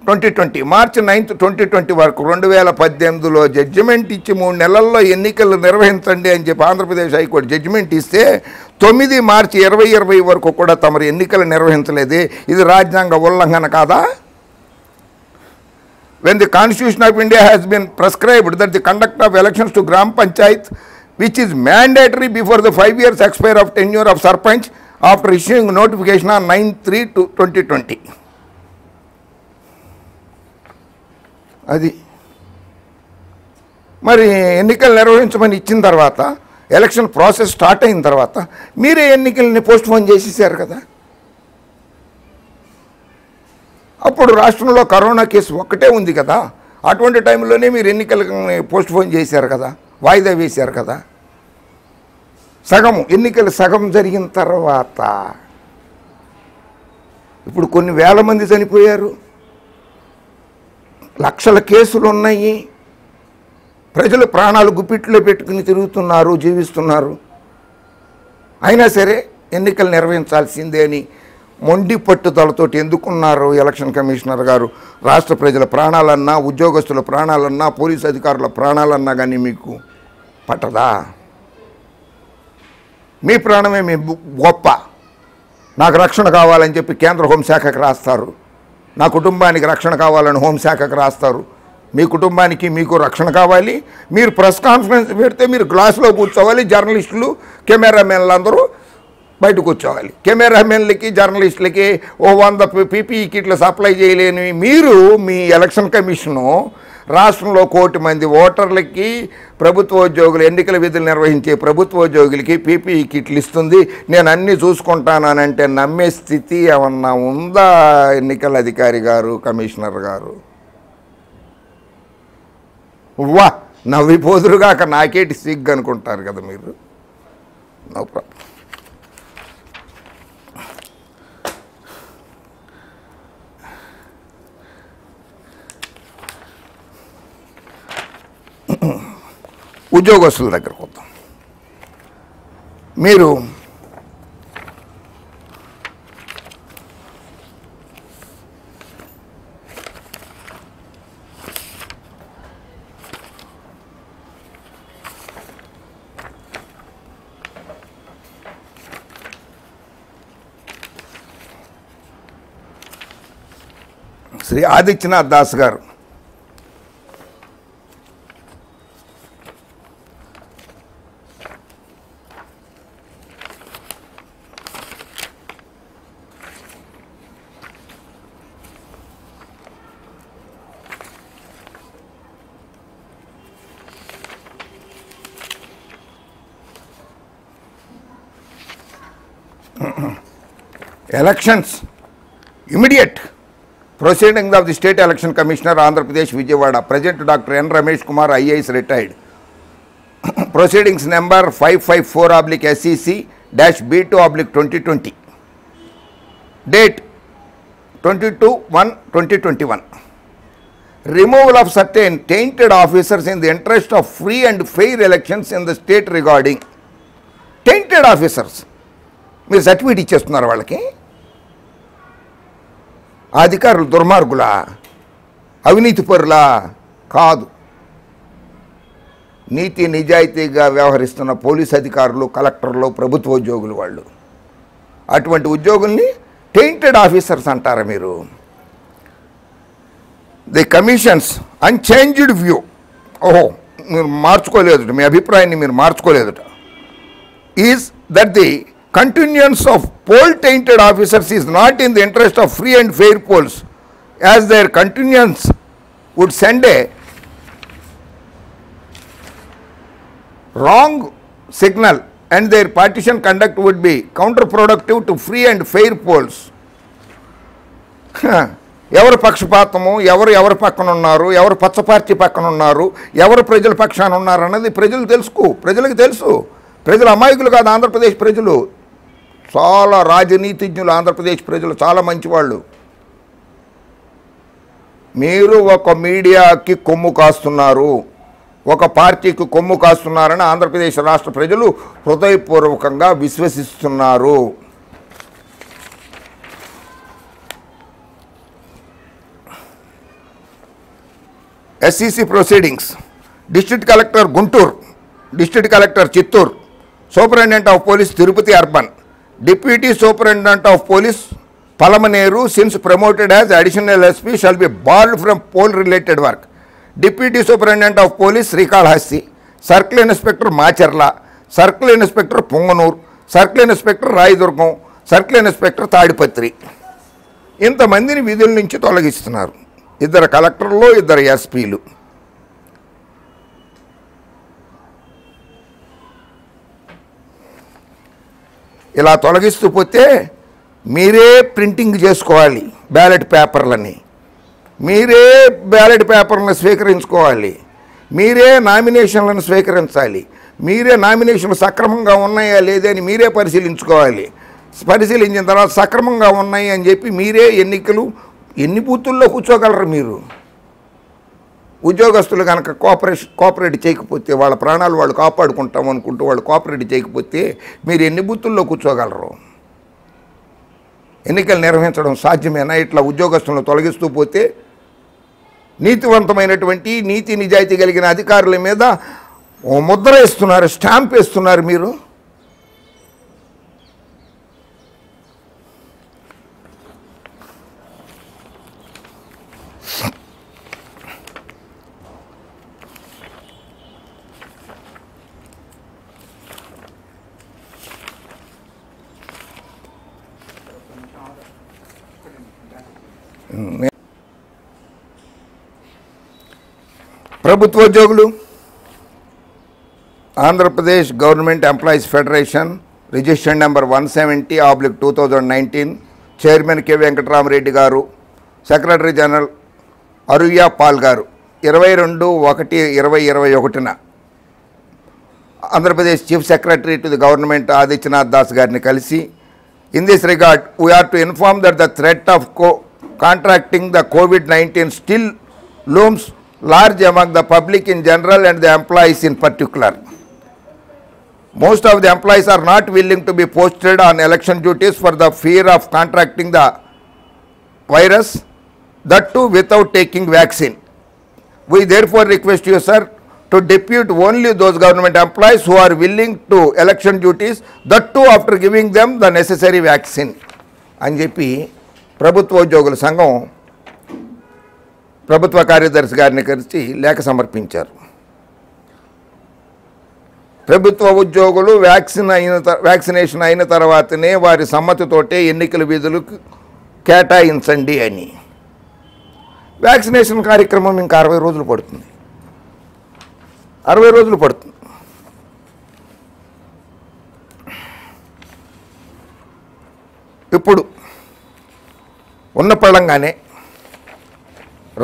2020. మార్చి 9, 2020 వరకు 2018లో judgement ఇచ్చి 3 నెలల్లో ఎన్నికలు నిర్వహించండి అని చెప్పి Andhra Pradesh high court judgement ఇస్తే 9 మార్చి 2020 వరకు కూడా తమరు ఎన్నికలు నిర్వహించలేదే. ఇది రాజ్యాంగ ఉల్లంఘన కాదా? When the Constitution of India has been prescribed that the conduct of elections to Gram Panchayat, which is mandatory before the 5 years expire of tenure of Sarpanch after issuing notification on 9/3/2020. అది మరి ఎన్నికలు నిర్వహించమని ఇచ్చిన తర్వాత, election process start అయిన తర్వాత మీరే ఎన్నికల్ని postpone చేసేసారు కదా. అప్పుడు రాష్ట్రంలో కరోనా కేసు ఒక్కటే ఉంది కదా. అటువంటి టైంలోనే మీరు ఎన్నికలని పోస్ట్పోన్ చేశారు కదా, వాయిదా వేశారు కదా. ఎన్నికలు సగం జరిగిన తర్వాత ఇప్పుడు కొన్ని వేల మంది చనిపోయారు, లక్షల కేసులు ఉన్నాయి, ప్రజలు ప్రాణాలు గుప్పిట్లో పెట్టుకుని తిరుగుతున్నారు, జీవిస్తున్నారు. అయినా సరే ఎన్నికలు నిర్వహించాల్సిందే అని మొండి పట్టుదలతోటి ఎందుకున్నారు ఎలక్షన్ కమిషనర్ గారు? రాష్ట్ర ప్రజల ప్రాణాలన్నా, ఉద్యోగస్తుల ప్రాణాలన్నా, పోలీసు అధికారుల ప్రాణాలన్నా కానీ మీకు పట్టదా? మీ ప్రాణమే మీ గొప్ప. నాకు రక్షణ కావాలని చెప్పి కేంద్ర హోంశాఖకు రాస్తారు, నా కుటుంబానికి రక్షణ కావాలని హోంశాఖకు రాస్తారు. మీ కుటుంబానికి మీకు రక్షణ కావాలి. మీరు ప్రెస్ కాన్ఫరెన్స్ పెడితే మీరు గ్లాసులో కూర్చోవాలి, జర్నలిస్టులు కెమెరామెన్లు అందరూ బయటకు కూర్చోవాలి. కెమెరామెన్లకి జర్నలిస్టులకి 100 PPE కిట్లు సప్లై చేయలేని మీరు, మీ ఎలక్షన్ కమిషను రాష్ట్రంలో 1 కోటి మంది ఓటర్లకి, ప్రభుత్వ ఉద్యోగులు, ఎన్నికల విధులు నిర్వహించే ప్రభుత్వ ఉద్యోగులకి PPE కిట్లు ఇస్తుంది. నేను అన్నీ చూసుకుంటానంటే నమ్మే స్థితి ఏమన్నా ఉందా ఎన్నికల అధికారి గారు, కమిషనర్ గారు? వా నవ్విపోదురుగాక నాకేటి సిగ్గు అనుకుంటారు కదా మీరు. No problem. ఉద్యోగస్తుల దగ్గరకు వద్దాం. మీరు శ్రీ ఆదిత్యనాథ్ దాస్ గారు Elections, immediate proceedings of the State Election Commissioner, Andhra Pradesh, Vijayawada, Present Dr. N. Ramesh Kumar, IAS retired. Proceedings number 554/SEC-B2/2020. Date 22/1/2021. Removal of certain tainted officers in the interest of free and fair elections in the state regarding tainted officers. మీరు certificate ఇచ్చేస్తున్నారు వాళ్ళకి. అధికారులు దుర్మార్గులా, అవినీతి పరులా? కాదు. నీతి నిజాయితీగా వ్యవహరిస్తున్న police అధికారులు, కలెక్టర్లు, ప్రభుత్వ ఉద్యోగులు వాళ్ళు. అటువంటి ఉద్యోగుల్ని టెయింటెడ్ ఆఫీసర్స్ అంటారా మీరు? ది కమిషన్స్ అన్చేంజ్డ్ వ్యూ, ఓహో మీరు మార్చుకోలేదుట, మీ అభిప్రాయాన్ని మీరు మార్చుకోలేదుట, is that the continuance of poll tainted officers is not in the interest of free and fair polls, as their continuance would send a wrong signal and their partisan conduct would be counterproductive to free and fair polls. ఎవరు పక్షపాతము, ఎవరు పక్కన ఉన్నారు, ఎవరు పచ్చ party పక్కన ఉన్నారు, ఎవరు ప్రజల పక్షాన ఉన్నారు అన్నది ప్రజలకు తెలుసు. ప్రజలు అమాయకులు కాదు. ఆంధ్రప్రదేశ్ ప్రజలు చాలా రాజనీతిజ్ఞులు. ఆంధ్రప్రదేశ్ ప్రజలు చాలా మంచివాళ్ళు. మీరు ఒక మీడియాకి కొమ్ము కాస్తున్నారు, ఒక పార్టీకి కొమ్ము కాస్తున్నారని ఆంధ్రప్రదేశ్ రాష్ట్ర ప్రజలు హృదయపూర్వకంగా విశ్వసిస్తున్నారు. SEC proceedings. District Collector Guntur, District Collector Chittur, Superintendent of Police Tirupati Urban, Deputy Superintendent of Police Palamaneru, since promoted as additional SP, shall be barred from poll related work. Deputy Superintendent of Police Srikalahasti, Circle Inspector Macharla, Circle Inspector Punganur, Circle Inspector Raidurgam, Circle Inspector Tadipatri. ఇంతమందిని విధుల నుంచి తొలగిస్తున్నారు. ఇద్దరు కలెక్టర్లు, ఇద్దరు ఎస్పీలు. ఇలా తొలగిస్తూ పోతే మీరే ప్రింటింగ్ చేసుకోవాలి బ్యాలెట్ పేపర్లని, మీరే బ్యాలెట్ పేపర్లను స్వీకరించుకోవాలి, మీరే నామినేషన్లను స్వీకరించాలి, మీరే నామినేషన్లు సక్రమంగా ఉన్నాయా లేదని మీరే పరిశీలించుకోవాలి. పరిశీలించిన తర్వాత సక్రమంగా ఉన్నాయి అని చెప్పి మీరే ఎన్ని బూతుల్లో కూర్చోగలరు మీరు? ఉద్యోగస్తులు కనుక కోఆపరేట్ చేయకపోతే, వాళ్ళ ప్రాణాలు వాళ్ళు కాపాడుకుంటాం అనుకుంటూ వాళ్ళు కోఆపరేట్ చేయకపోతే మీరు ఎన్ని బూతుల్లో కూర్చోగలరు? ఎన్నికలు నిర్వహించడం సాధ్యమేనా? ఇట్లా ఉద్యోగస్తులను తొలగిస్తూ పోతే నీతివంతమైనటువంటి నీతి నిజాయితీ కలిగిన అధికారుల మీద ముద్ర వేస్తున్నారు, స్టాంప్ వేస్తున్నారు మీరు. ప్రభుత్వోద్యోగులు, Andhra Pradesh government employees federation registered number 170/2019, chairman K Venkatarama Reddy గారు, సెక్రటరీ జనరల్ అరుయ్య పాల్ గారు 22/1/2021 Andhra Pradesh chief secretary to the government Adityanath Das గారిని కలిసి, in this regard we are to inform that the threat of contracting the COVID-19 still looms large among the public in general and the employees in particular. Most of the employees are not willing to be posted on election duties for the fear of contracting the virus, that too without taking vaccine. We therefore request you, sir, to depute only those government employees who are willing to election duties, that too after giving them the necessary vaccine. అని చెప్పి ప్రభుత్వ ఉద్యోగుల సంఘం ప్రభుత్వ కార్యదర్శి గారిని కలిసి లేఖ సమర్పించారు. ప్రభుత్వ ఉద్యోగులు వ్యాక్సినేషన్ అయిన తర్వాతనే వారి సమ్మతితోటే ఎన్నికల విధులకు కేటాయించండి అని. వ్యాక్సినేషన్ కార్యక్రమం ఇంకా 60 రోజులు పడుతుంది. 60 రోజులు పడుతుంది. ఇప్పుడు ఉన్నపళంగానే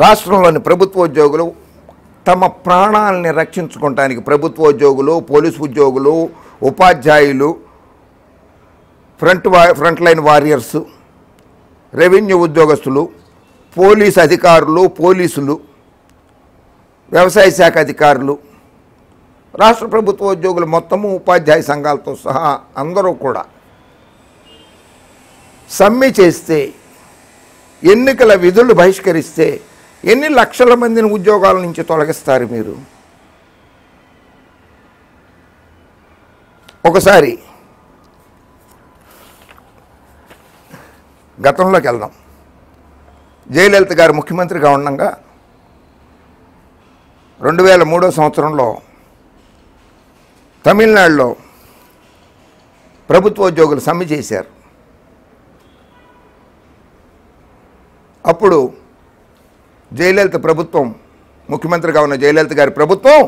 రాష్ట్రంలోని ప్రభుత్వ ఉద్యోగులు తమ ప్రాణాలని రక్షించుకోవడానికి ప్రభుత్వోద్యోగులు, పోలీసు ఉద్యోగులు, ఉపాధ్యాయులు, ఫ్రంట్ లైన్ వారియర్సు, రెవెన్యూ ఉద్యోగస్తులు, పోలీస్ అధికారులు, పోలీసులు, వ్యవసాయ శాఖ అధికారులు, రాష్ట్ర ప్రభుత్వ ఉద్యోగులు మొత్తము ఉపాధ్యాయ సంఘాలతో సహా అందరూ కూడా సమ్మె చేస్తే, ఎన్నికల విధులు బహిష్కరిస్తే ఎన్ని లక్షల మందిని ఉద్యోగాల నుంచి తొలగిస్తారు మీరు? ఒకసారి గతంలోకి వెళ్దాం. జయలలిత గారు ముఖ్యమంత్రిగా ఉండగా 2003 సంవత్సరంలో తమిళనాడులో ప్రభుత్వ ఉద్యోగులు సమ్మె చేశారు. అప్పుడు జయలలిత ప్రభుత్వం, ముఖ్యమంత్రిగా ఉన్న జయలలిత గారి ప్రభుత్వం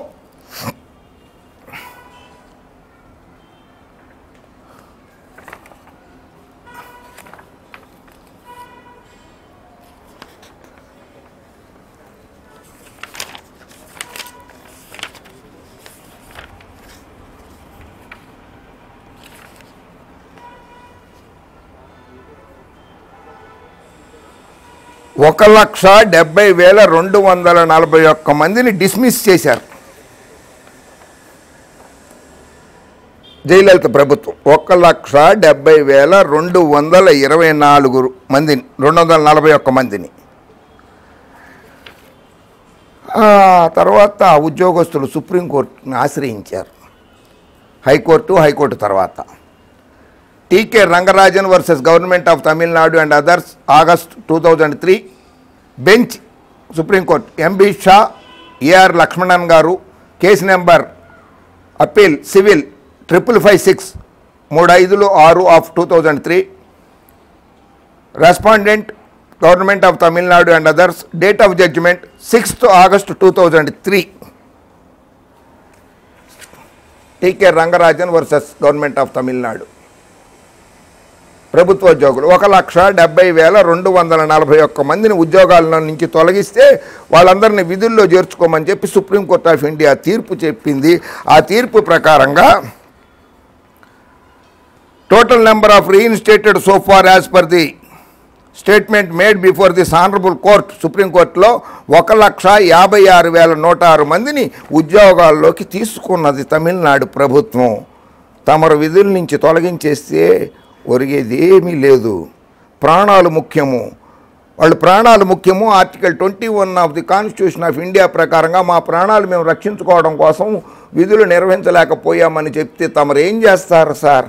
ఒక 1,70,241 మందిని డిస్మిస్ చేశారు జయలలిత ప్రభుత్వం. 1,70,224 మందిని, 241 మందిని. తర్వాత ఉద్యోగస్తులు సుప్రీంకోర్టుని ఆశ్రయించారు. హైకోర్టు తర్వాత TK Rangarajan versus government of Tamil Nadu and others, August 2003. Bench supreme court, MB Shah, AR Lakshmanan garu, case number appeal civil 5556 of 2003. Respondent government of Tamil Nadu and others, date of judgement 6th August 2003. TK Rangarajan versus government of Tamil Nadu. ప్రభుత్వ ఉద్యోగులు 1,70,241 మందిని ఉద్యోగాల నుంచి తొలగిస్తే వాళ్ళందరినీ విధుల్లో చేర్చుకోమని చెప్పి సుప్రీంకోర్టు ఆఫ్ ఇండియా తీర్పు చెప్పింది. ఆ తీర్పు ప్రకారంగా total number of reinstated so far as per the statement made before this honourable court, సుప్రీంకోర్టులో 1,56,106 మందిని ఉద్యోగాల్లోకి తీసుకున్నది తమిళనాడు ప్రభుత్వం. తమరు విధుల నుంచి తొలగించేస్తే ఒరిగేది ఏమీ లేదు. ప్రాణాలు ముఖ్యము, వాళ్ళు ప్రాణాలు ముఖ్యము. Article 21 of the constitution of India ప్రకారంగా మా ప్రాణాలు మేము రక్షించుకోవడం కోసం విధులు నిర్వహించలేకపోయామని చెప్తే తమరు ఏం చేస్తారు సార్?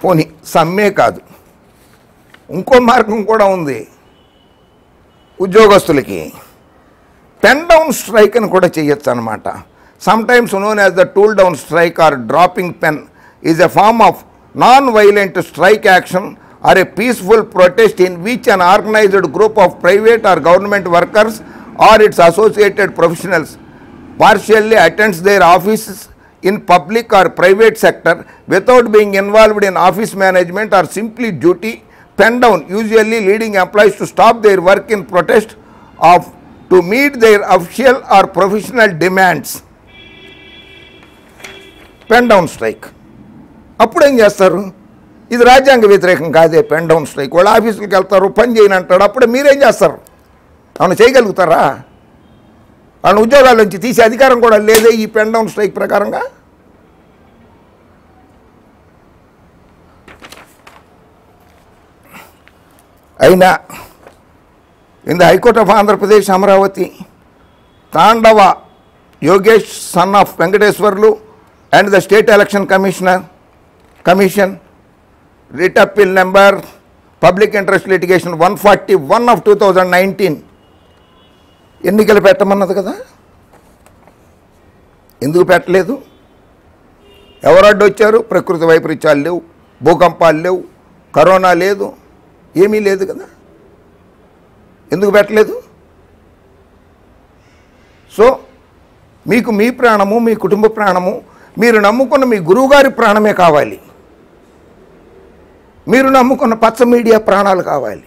పోనీ సమ్మె కాదు, ఇంకో మార్గం కూడా ఉంది. ఉద్యోగస్తులకి పెన్ డౌన్ స్ట్రైక్ అని కూడా చేయొచ్చు అన్నమాట. Sometimes known as the tool down strike or dropping pen is a form of non violent strike action or a peaceful protest in which an organised group of private or government workers or its associated professionals partially attends their offices in public or private sector without being involved in office management or simply duty. Pen down usually leading employees to stop their work in protest of to meet their official or professional demands. Pen down strike. అప్పుడు ఏం చేస్తారు? ఇది రాజ్యాంగ వ్యతిరేకం కాదే pen down strike. వాళ్ళు ఆఫీసులకు వెళ్తారు, పని చేయని అంటాడు. అప్పుడే మీరేం చేస్తారు? అవును చేయగలుగుతారా? వాళ్ళ ఉద్యోగాల నుంచి తీసే అధికారం కూడా లేదే ఈ పెన్ డౌన్ స్ట్రైక్ ప్రకారంగా. అయినా in the high court of Andhra Pradesh Amaravati, Tandava Yogesh son of Venkateswarlu and the state election commission writ appeal number public interest litigation 141 of 2019 ఎన్నికలు పెట్టమన్నది కదా, ఎందుకు పెట్టలేదు? ఎవరు అడ్డొచ్చారు? ప్రకృతి వైపరీత్యాలు లేవు, భూకంపాలు లేవు, కరోనా లేదు, ఏమీ లేదు కదా, ఎందుకు పెట్టలేదు? సో మీకు మీ ప్రాణము, మీ కుటుంబ ప్రాణము, మీరు నమ్ముకున్న మీ గురువుగారి ప్రాణమే కావాలి, మీరు నమ్ముకున్న పచ్చ మీడియా ప్రాణాలు కావాలి,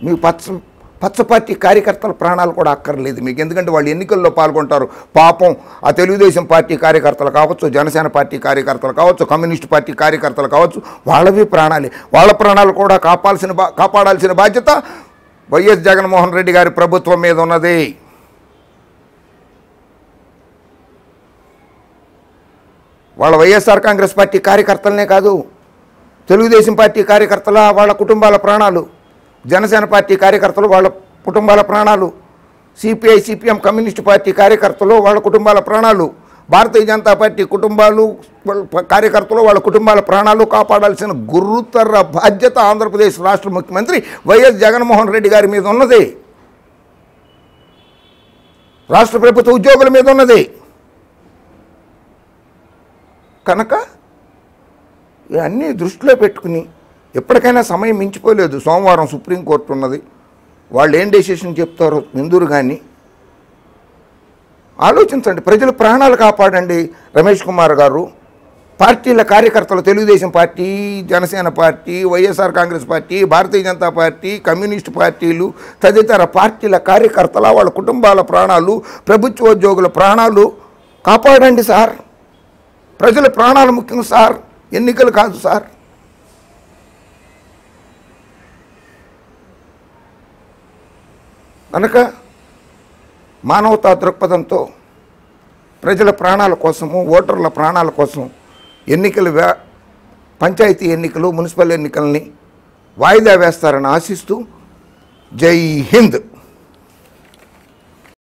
మీ పచ్చ పార్టీ కార్యకర్తల ప్రాణాలు కూడా అక్కర్లేదు మీకు. ఎందుకంటే వాళ్ళు ఎన్నికల్లో పాల్గొంటారు. పాపం ఆ తెలుగుదేశం పార్టీ కార్యకర్తలు కావచ్చు, జనసేన పార్టీ కార్యకర్తలు కావచ్చు, కమ్యూనిస్ట్ పార్టీ కార్యకర్తలు కావచ్చు, వాళ్ళవి ప్రాణాలే. వాళ్ళ ప్రాణాలు కూడా కాపాడాల్సిన బాధ్యత వైఎస్ జగన్మోహన్ రెడ్డి గారి ప్రభుత్వం మీద ఉన్నది. వాళ్ళ వైఎస్ఆర్ కాంగ్రెస్ పార్టీ కార్యకర్తలనే కాదు, తెలుగుదేశం పార్టీ కార్యకర్తల వాళ్ళ కుటుంబాల ప్రాణాలు, జనసేన పార్టీ కార్యకర్తలు వాళ్ళ కుటుంబాల ప్రాణాలు, సిపిఐ సిపిఎం కమ్యూనిస్ట్ పార్టీ కార్యకర్తలు వాళ్ళ కుటుంబాల ప్రాణాలు, భారతీయ జనతా పార్టీ కుటుంబాలు కార్యకర్తలు వాళ్ళ కుటుంబాల ప్రాణాలు కాపాడాల్సిన గురుతర బాధ్యత ఆంధ్రప్రదేశ్ రాష్ట్ర ముఖ్యమంత్రి వైఎస్ జగన్మోహన్ రెడ్డి గారి మీద ఉన్నది, రాష్ట్ర ప్రభుత్వ ఉద్యోగుల మీద ఉన్నది. కనుక ఇవన్నీ దృష్టిలో పెట్టుకుని ఎప్పటికైనా సమయం మించిపోలేదు. సోమవారం సుప్రీంకోర్టు ఉన్నది, వాళ్ళు ఏం డెసిషన్ చెప్తారో ఎందురు. కానీ ఆలోచించండి, ప్రజల ప్రాణాలు కాపాడండి. రమేష్ కుమార్ గారు పార్టీల కార్యకర్తలు, Telugu Desam party, Janasena party, YSR Congress party, Bharatiya Janata party, communist పార్టీలు తదితర పార్టీల కార్యకర్తల వాళ్ళ కుటుంబాల ప్రాణాలు, ప్రభుత్వోద్యోగుల ప్రాణాలు కాపాడండి సార్. ప్రజల ప్రాణాలు ముఖ్యం సార్, ఎన్నికలు కాదు సార్. కనుక మానవతా దృక్పథంతో ప్రజల ప్రాణాల కోసము, ఓటర్ల ప్రాణాల కోసం పంచాయతీ ఎన్నికలు, మున్సిపల్ ఎన్నికల్ని వాయిదా వేస్తారని ఆశిస్తూ జై హింద్.